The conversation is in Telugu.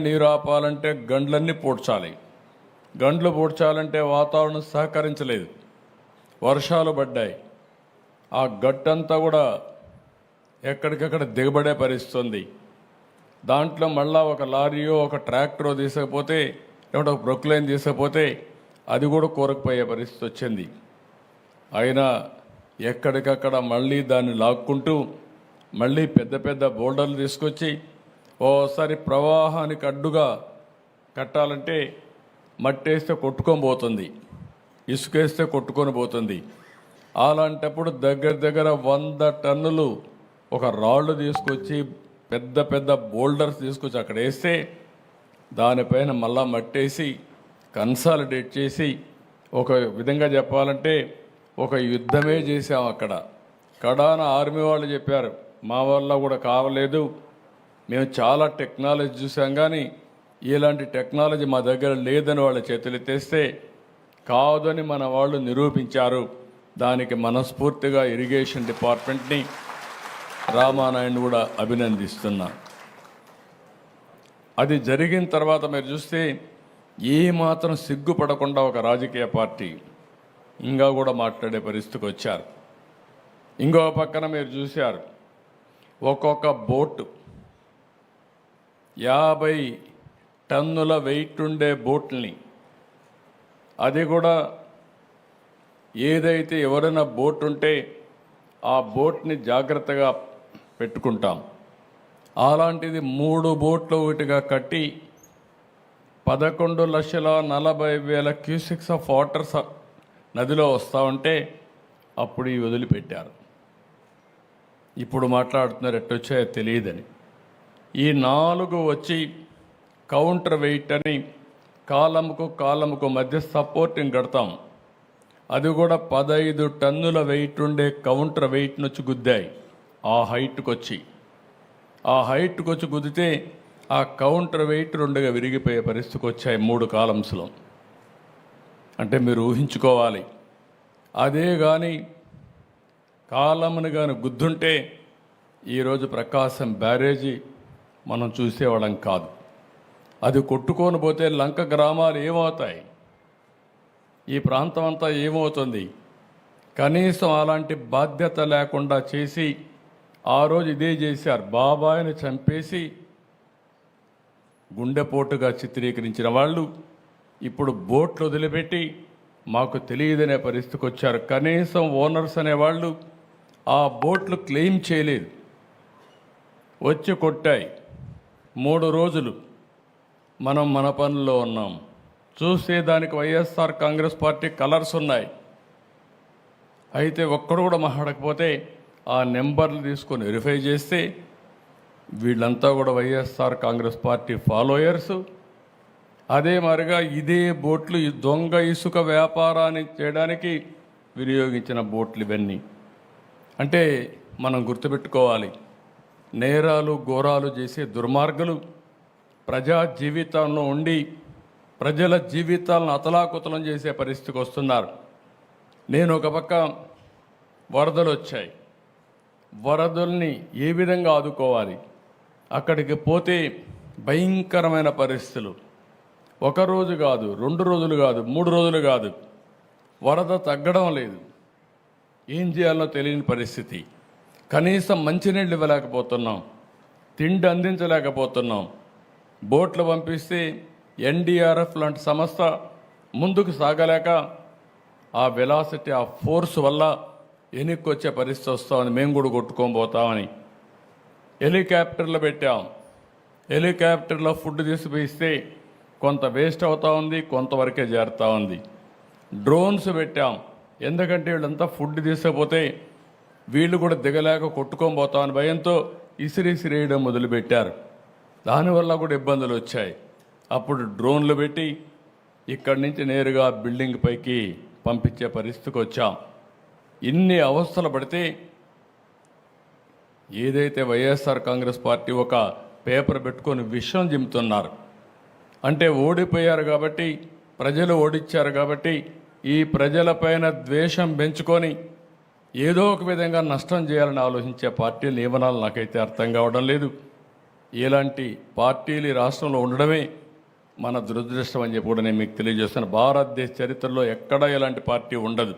నీరు ఆపాలంటే గండ్లన్నీ పూడ్చాలి. గండ్లు పూడ్చాలంటే వాతావరణం సహకరించలేదు. వర్షాలు పడ్డాయి. ఆ గట్టంతా కూడా ఎక్కడికక్కడ దిగబడే పరిస్థితుంది. దాంట్లో మళ్ళా ఒక లారీయో ఒక ట్రాక్టరో తీసుకపోతే లేకుంటే ఒక ప్రొక్లైన్ తీసుకపోతే అది కూడా కూరకపోయే పరిస్థితి వచ్చింది. అయినా ఎక్కడికక్కడ మళ్ళీ దాన్ని లాక్కుంటూ మళ్ళీ పెద్ద పెద్ద బోల్డర్లు తీసుకొచ్చి ఓసారి ప్రవాహానికి అడ్డుగా కట్టాలంటే మట్టేస్తే కొట్టుకొని పోతుంది, ఇసుకేస్తే కొట్టుకొని పోతుంది. అలాంటప్పుడు దగ్గర 100 టన్నులు ఒక రాళ్ళు తీసుకొచ్చి పెద్ద పెద్ద బోల్డర్స్ తీసుకొచ్చి అక్కడ వేస్తే దానిపైన మళ్ళా మట్టేసి కన్సాలిడేట్ చేసి ఒక విధంగా చెప్పాలంటే ఒక యుద్ధమే చేశాం. అక్కడ కడాన ఆర్మీ వాళ్ళు చెప్పారు, మా వల్ల కూడా కావలేదు, మేము చాలా టెక్నాలజీ చూసాం కానీ ఇలాంటి టెక్నాలజీ మా దగ్గర లేదని వాళ్ళ చేతులు ఎత్తేస్తే కాదని మన వాళ్ళు నిరూపించారు. దానికి మనస్ఫూర్తిగా ఇరిగేషన్ డిపార్ట్మెంట్ని రామానాయుడు కూడా అభినందిస్తున్నా. అది జరిగిన తర్వాత మీరు చూస్తే ఏమాత్రం సిగ్గుపడకుండా ఒక రాజకీయ పార్టీ ఇంకా కూడా మాట్లాడే పరిస్థితికి వచ్చారు. ఇంకో పక్కన మీరు చూశారు, ఒక్కొక్క బోటు 50 టన్నుల వెయిట్ ఉండే బోట్ని, అది కూడా ఏదైతే ఎవరైనా బోట్ ఉంటే ఆ బోట్ని జాగ్రత్తగా పెట్టుకుంటాం. అలాంటిది 3 బోట్లు ఒకటిగా కట్టి 11,40,000 క్యూసిక్స్ ఆఫ్ వాటర్ నదిలో వస్తూ ఉంటే అప్పుడు ఈ వదిలిపెట్టారు. ఇప్పుడు మాట్లాడుతున్నారు ఎట్టొచ్చాయో తెలియదని. ఈ 4 వచ్చి కౌంటర్ వెయిట్ అని కాలముకు మధ్య సపోర్టింగ్ కడతాం. అది కూడా 15 టన్నుల వెయిట్ ఉండే కౌంటర్ వెయిట్ నుంచి గుద్దాయి. ఆ హైట్కి వచ్చి గుద్దితే ఆ కౌంటర్ వెయిట్ 2గా విరిగిపోయే పరిస్థితికి వచ్చాయి 3 కాలమ్స్లో. అంటే మీరు ఊహించుకోవాలి, అదే కానీ కాలమును కానీ గుద్దుంటే ఈరోజు ప్రకాశం బ్యారేజీ మనం చూసేవాళ్ళం కాదు. అది కొట్టుకొని పోతే లంక గ్రామాలు ఏమవుతాయి, ఈ ప్రాంతం అంతా ఏమవుతుంది? కనీసం అలాంటి బాధ్యత లేకుండా చేసి ఆ రోజు ఇదే చేశారు. బాబాయిని చంపేసి గుండెపోటుగా చిత్రీకరించిన వాళ్ళు ఇప్పుడు బోట్లు వదిలిపెట్టి మాకు తెలియదనే పరిస్థితికి వచ్చారు. కనీసం ఓనర్స్ అనేవాళ్ళు ఆ బోట్లు క్లెయిమ్ చేయలేదు, వచ్చి కొట్టాయి. 3 రోజులు మనం మన పనుల్లో ఉన్నాం. చూస్తే దానికి వైఎస్ఆర్ కాంగ్రెస్ పార్టీ కలర్స్ ఉన్నాయి. అయితే ఒక్కడు కూడా మాట్లాడకపోతే ఆ నెంబర్లు తీసుకొని వెరిఫై చేస్తే వీళ్ళంతా కూడా వైఎస్ఆర్ కాంగ్రెస్ పార్టీ ఫాలోయర్స్. అదే మరిగా ఇదే బోట్లు దొంగ ఇసుక వ్యాపారాన్ని చేయడానికి వినియోగించిన బోట్లు ఇవన్నీ. అంటే మనం గుర్తుపెట్టుకోవాలి, నేరాలు ఘోరాలు చేసే దుర్మార్గులు ప్రజా జీవితంలో ఉండి ప్రజల జీవితాలను అతలాకుతలం చేసే పరిస్థితికి వస్తున్నారు. నేను ఒక పక్క వరదలు వచ్చాయి, వరదల్ని ఏ విధంగా ఆదుకోవాలి, అక్కడికి పోతే భయంకరమైన పరిస్థితులు. 1 రోజు కాదు, 2 రోజులు కాదు, 3 రోజులు కాదు, వరద తగ్గడం లేదు. ఏం చేయాలో తెలియని పరిస్థితి. కనీసం మంచినీళ్ళు ఇవ్వలేకపోతున్నాం, తిండి అందించలేకపోతున్నాం. బోట్లు పంపిస్తే ఎన్డీఆర్ఎఫ్ లాంటి సంస్థ ముందుకు సాగలేక ఆ వెలాసిటీ, ఆ ఫోర్స్ వల్ల వెనక్కి వచ్చే పరిస్థితి వస్తామని మేము కూడా కొట్టుకొని పోతామని హెలికాప్టర్లు పెట్టాం. హెలికాప్టర్లో ఫుడ్ తీసుకుపోయిస్తే కొంత వేస్ట్ అవుతూ ఉంది, కొంతవరకే చేరుతూ ఉంది. డ్రోన్స్ పెట్టాం, ఎందుకంటే వీళ్ళంతా ఫుడ్ తీసుకుపోతే వీళ్ళు కూడా దిగలేక కొట్టుకొని పోతామని భయంతో ఇసిరేయడం మొదలుపెట్టారు. దానివల్ల కూడా ఇబ్బందులు వచ్చాయి. అప్పుడు డ్రోన్లు పెట్టి ఇక్కడి నుంచి నేరుగా బిల్డింగ్ పైకి పంపించే పరిస్థితికి వచ్చాం. ఇన్ని అవస్థలు పడితే ఏదైతే వైఎస్ఆర్ కాంగ్రెస్ పార్టీ ఒక పేపర్ పెట్టుకొని విషం జిమ్ముతున్నారు అంటే ఓడిపోయారు కాబట్టి, ప్రజలు ఓడిచ్చారు కాబట్టి ఈ ప్రజలపైన ద్వేషం పెంచుకొని ఏదో ఒక విధంగా నష్టం చేయాలని ఆలోచించే పార్టీలు ఏమనాలి నాకైతే అర్థం కావడం లేదు. ఇలాంటి పార్టీలు ఈ రాష్ట్రంలో ఉండడమే మన దురదృష్టం అని చెప్పి కూడా నేను మీకు తెలియజేస్తాను. భారతదేశ చరిత్రలో ఎక్కడా ఇలాంటి పార్టీ ఉండదు.